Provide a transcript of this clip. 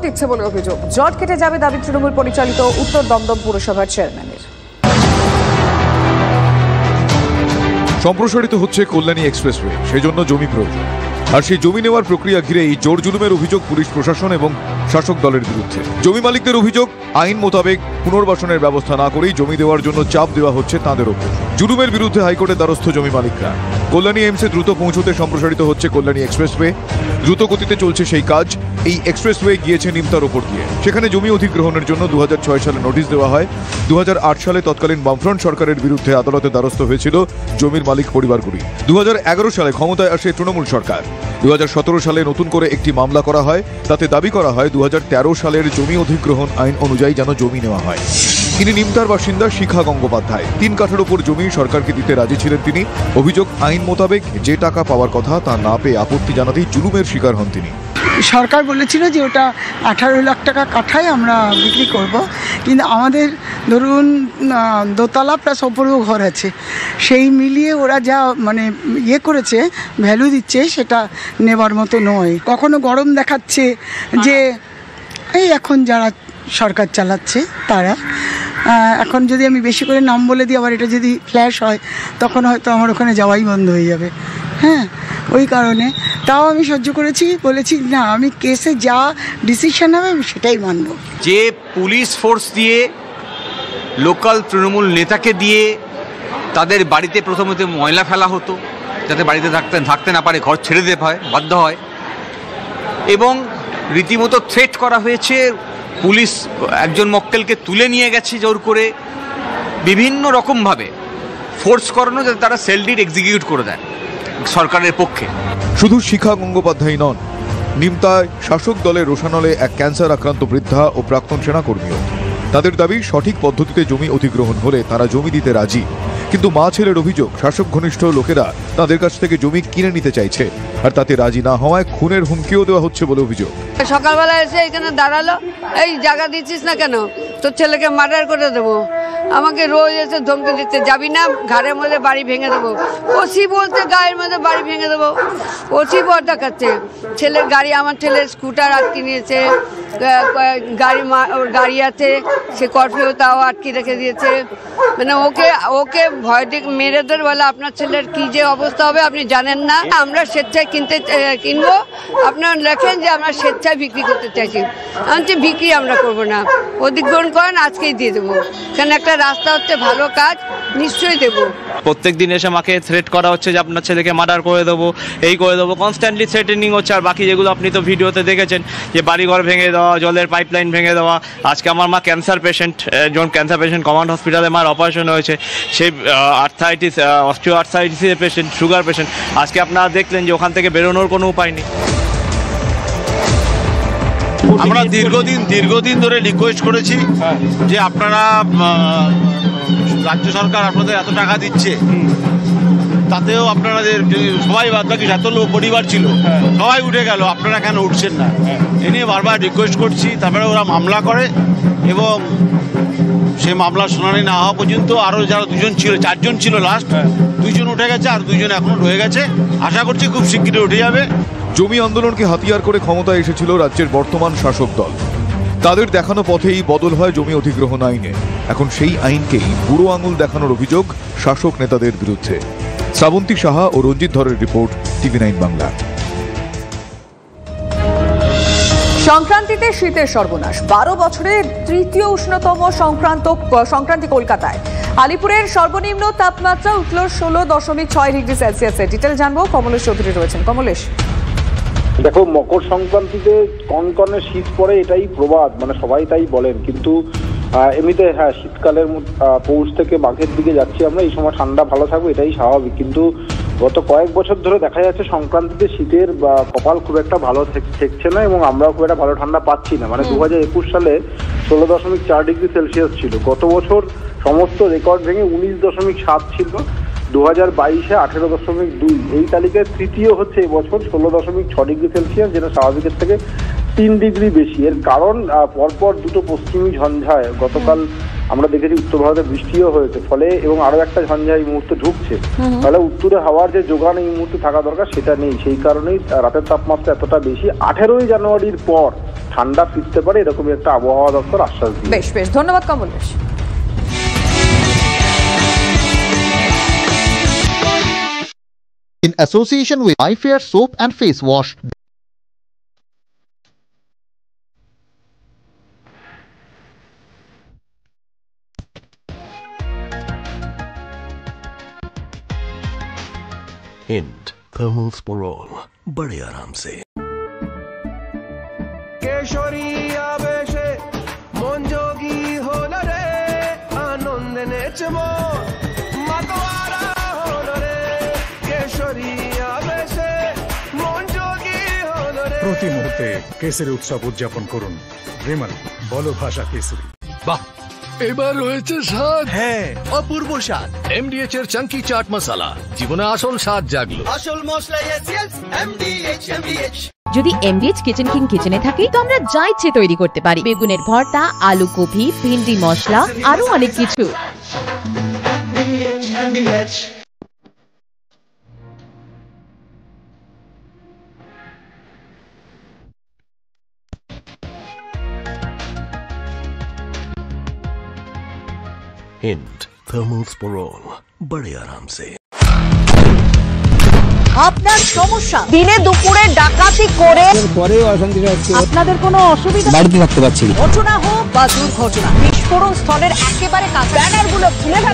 দিচ্ছে বলে অভিযোগ। জট কেটে যাবে দাবি তৃণমূল পরিচালিত উত্তর দমদম পুরসভার চেয়ারম্যানের। সম্প্রসারিত হচ্ছে কল্যাণী এক্সপ্রেসওয়ে, সেজন্য জমি প্রয়োজন। আর সেই জমি নেওয়ার প্রক্রিয়া ঘিরেই জোর জুলুমের অভিযোগ পুলিশ প্রশাসন এবং শাসক দলের বিরুদ্ধে। জমি মালিকদের অভিযোগ, আইন মোতাবেক পুনর্বাসনের ব্যবস্থা না করেই জমি দেওয়ার জন্য চাপ দেওয়া হচ্ছে তাদের ওপর। জুলুমের বিরুদ্ধে হাইকোর্টে দ্বারস্থ জমি মালিকরা। কল্যাণী এইমসে দ্রুত পৌঁছতে সম্প্রসারিত হচ্ছে কল্যাণী এক্সপ্রেসওয়ে। দ্রুত গতিতে চলছে সেই কাজ। এই এক্সপ্রেসওয়ে গিয়েছে নিমতার ওপর দিয়ে। সেখানে জমি অধিগ্রহণের জন্য 2006 সালে নোটিশ দেওয়া হয়। 2008 সালে তৎকালীন বামফ্রন্ট সরকারের বিরুদ্ধে আদালতে দ্বারস্থ হয়েছিল জমির মালিক পরিবারগুলি। 2011 সালে ক্ষমতায় আসে তৃণমূল সরকার। 2017 সালে নতুন করে একটি মামলা করা হয়। তাতে দাবি করা হয় 2013 সালের জমি অধিগ্রহণ আইন অনুযায়ী যেন জমি নেওয়া হয়। তিনি নিমতার বাসিন্দা শিখা গঙ্গোপাধ্যায়। 3 কাঠার উপর জমি সরকারকে দিতে রাজি ছিলেন তিনি। অভিযোগ, আইন মোতাবেক যে টাকা পাওয়ার কথা তা না পেয়ে আপত্তি জানাতেই জুলুমের শিকার হন তিনি। সরকার বলেছিল যে ওটা 18 লাখ টাকা কাঠায় আমরা বিক্রি করব, কিন্তু আমাদের ধরুন দোতলা প্লাস ওপরেও ঘর আছে, সেই মিলিয়ে ওরা যা মানে ইয়ে করেছে, ভ্যালু দিচ্ছে, সেটা নেবার মতো নয়। কখনো গরম দেখাচ্ছে যে এই এখন যারা সরকার চালাচ্ছে তারা, এখন যদি আমি বেশি করে নাম বলে দিই আবার এটা যদি ফ্ল্যাশ হয় তখন হয়তো আমার ওখানে যাওয়াই বন্ধ হয়ে যাবে। হ্যাঁ, ওই কারণে তাও আমি সহ্য করেছি, বলেছি না, আমি কেসে যা ডিসিশন হবে আমি সেটাই মানব। যে পুলিশ ফোর্স দিয়ে, লোকাল তৃণমূল নেতাকে দিয়ে তাদের বাড়িতে প্রথমত ময়লা ফেলা হতো, যাতে বাড়িতে থাকতে না পারে, ঘর ছেড়ে দিতে হয়, বাধ্য হয়, এবং রীতিমতো থ্রেট করা হয়েছে। পুলিশ একজন মক্কেলকে তুলে নিয়ে গেছে জোর করে, বিভিন্ন রকমভাবে ফোর্স করানো যাতে তারা সেল ডিড এক্সিকিউট করে দেয় সরকারের পক্ষে। শুধু শিখা গঙ্গোপাধ্যায় নন, নিমতায় শাসক দলের রোষানলে এক ক্যান্সার আক্রান্ত বৃদ্ধা ও প্রাক্তন সেনাকর্মীও। তাদের দাবি, সঠিক পদ্ধতিতে জমি অধিগ্রহণ হলে তারা জমি দিতে রাজি, কিন্তু মা ছেলের অভিযোগ শাসক ঘনিষ্ঠ লোকেরা তাদের কাছ থেকে জমি কিনে নিতে চাইছে, আর তাতে রাজি না হওয়ায় খুনের হুমকিও দেওয়া হচ্ছে বলে অভিযোগ। সকালবেলা এসে এখানে দাঁড়ালো, এই জায়গা দিচ্ছিস না কেন, তোর ছেলেকে মার্ডার করে দেবো। আমাকে রোজ এসে ধমকি দিচ্ছে, যাবি না ঘাড়ের মধ্যে বাড়ি ভেঙে দেবো। ওসি বলতে গায়ের মধ্যে বাড়ি ভেঙে দেবো, ওসি বর দেখাচ্ছে। ছেলের গাড়ি, আমার ছেলের স্কুটার আটকে নিয়েছে, গাড়ি আছে, সে কর্ফিউ তাও আটকে রেখে দিয়েছে। মানে ওকে ভয় মেরে দেওয়ার বলে, আপনার ছেলের কি যে অবস্থা হবে আপনি জানেন না, আমরা স্বেচ্ছায় কিনবো, আপনারা লেখেন যে আমরা স্বেচ্ছায় বিক্রি করতে চাইছি। আমি বিক্রি আমরা করবো না, অধিগ্রহণ করেন, আজকেই দিয়ে দেবো। কারণ একটা রাস্তা হচ্ছে ভালো কাজ, নিশ্চয়ই দেবো। প্রত্যেক দিন এসে মাকে থ্রেট করা হচ্ছে যে আপনার ছেলেকে মার্ডার করে দেবো, এই করে দেবো, কনস্ট্যান্টলি থ্রেটেনিং হচ্ছে। আর বাকি যেগুলো আপনি তো ভিডিওতে দেখেছেন, যে বাড়িঘর ভেঙে দেওয়া, জলের পাইপলাইন ভেঙে দেওয়া। আজকে আমার মা ক্যান্সার পেশেন্ট, একজন ক্যান্সার পেশেন্ট, কমান্ড হসপিটালে মার অপারেশন হয়েছে, সেই আর্থারাইটিস, অস্টিও আর্থারাইটিসের পেশেন্ট, সুগার পেশেন্ট। আজকে আপনারা দেখলেন যে ওখান থেকে বেরোনোর কোনো উপায় নেই। আমরা দীর্ঘদিন ধরে রিকোয়েস্ট করেছি যে আপনারা, রাজ্য সরকার আপনাদের এত টাকা দিচ্ছে, তাতেও আপনাদের সবাই বাদ বাকি যত লোক পরিবার ছিল সবাই উঠে গেল, আপনারা কেন উঠছেন না, এ নিয়ে বারবার রিকোয়েস্ট করছি। তারপরে ওরা মামলা করে, এবং সেই মামলার শুনানি না হওয়া পর্যন্ত আরও যারা 2জন ছিল, 4জন ছিল লাস্ট, 2জন উঠে গেছে, আর 2জন এখনো রয়ে গেছে। আশা করছি খুব শিগগিরই উঠে যাবে। জমি আন্দোলনকে হাতিয়ার করে ক্ষমতায় এসেছিল রাজ্যের বর্তমান শাসক দল। তাদের দেখানো পথেই বদল হয় জমি অধিগ্রহণ আইনে। এখন সেই আইনকেই বুড়ো আঙুল দেখানোর অভিযোগ শাসক নেতাদের বিরুদ্ধে। শ্রাবন্তী সাহা ও রঞ্জিত ধরের রিপোর্ট, TV9 বাংলা। সংক্রান্তিতে শীতের সর্বনাশ, 12 বছরের তৃতীয় উষ্ণতম সংক্রান্তি কলকাতায়। আলিপুরের সর্বনিম্ন তাপমাত্রা উঠল 16.6 ডিগ্রি সেলসিয়াসে। ডিটেল জানবো, কমলেশ চৌধুরী রয়েছেন। কমলেশ, দেখো, মকর সংক্রান্তিতে কনকনে শীত পড়ে, এটাই প্রবাদ, মানে সবাই তাই বলেন। কিন্তু এমনিতে হ্যাঁ, শীতকালের পৌষ থেকে মাঘের দিকে যাচ্ছি আমরা, এই সময় ঠান্ডা ভালো থাকবে, এটাই স্বাভাবিক। কিন্তু গত কয়েক বছর ধরে দেখা যাচ্ছে সংক্রান্তিতে শীতের কপাল খুব একটা ভালো ঠেকছে না, এবং আমরাও খুব একটা ভালো ঠান্ডা পাচ্ছি না। মানে 2021 সালে 16.4 ডিগ্রি সেলসিয়াস ছিল। গত বছর সমস্ত রেকর্ড ভেঙে 19.7 ছিল। 2022-এ 18.2। এই তালিকায় তৃতীয় হচ্ছে এবছর 16.6 ডিগ্রি সেলসিয়াস, যেটা স্বাভাবিকের থেকে 3 ডিগ্রি বেশি। এর কারণ পরপর দুটো পশ্চিমী ঝঞ্ঝায় গতকাল আমরা দেখেছি উত্তর ভারতে বৃষ্টিও হয়েছে ফলে, এবং আরো একটা ঝঞ্ঝা এই মুহূর্তে ঢুকছে, ফলে উত্তরে হাওয়ার যে যোগান এই মুহূর্তে থাকা দরকার সেটা নেই। সেই কারণেই রাতের তাপমাত্রা এতটা বেশি। 18ই জানুয়ারির পর ঠান্ডা ফিরতে পারে এরকমই একটা আবহাওয়া দপ্তর আশ্বাস দিয়েছে। বেশ বেশ, ধন্যবাদ Kamlesh. In association with iFair Soap and Face Wash. Hint Thermal Sporol, बड़े आराम से। केशरी आवेशे मन जोगी होल रे आनंद नेचमो मतवारा होल रे केशरी आवेशे मन जोगी होल रे। প্রতি মুহূর্তে কেসরি উৎসব উদযাপন করুন রিমন বলো ভাষা কেসরি। বাহ, এবার হয়েছে স্বাদ। হ্যাঁ, অপূর্ব স্বাদ। এমডিএচ এর চাঙ্কি চাট মশলা, জীবনে আসল স্বাদ জাগলো। আসল মশলা এসএস এমডিএচ। যদি এমডিএচ কিচেন কিং কিচেনে থাকি তো আমরা যা ইচ্ছে তৈরি করতে পারি। বেগুনের ভর্তা, আলু কপি, ভিন্ডি মশলা, আরো অনেক কিছু। Hint Thermal Sporol, बड़े आराम से। আপনার সমস্যা, দিনে দুপুরে ডাকাতি করে পরেও অশান্তি হচ্ছে, আপনাদের কোনো অসুবিধা, বাড়িতে থাকতে পারছি না, ঘটনা হোক বা দুর্ঘটনা, বিস্ফোরণ স্থলের একেবারে কাছে ব্যানারগুলো খুলে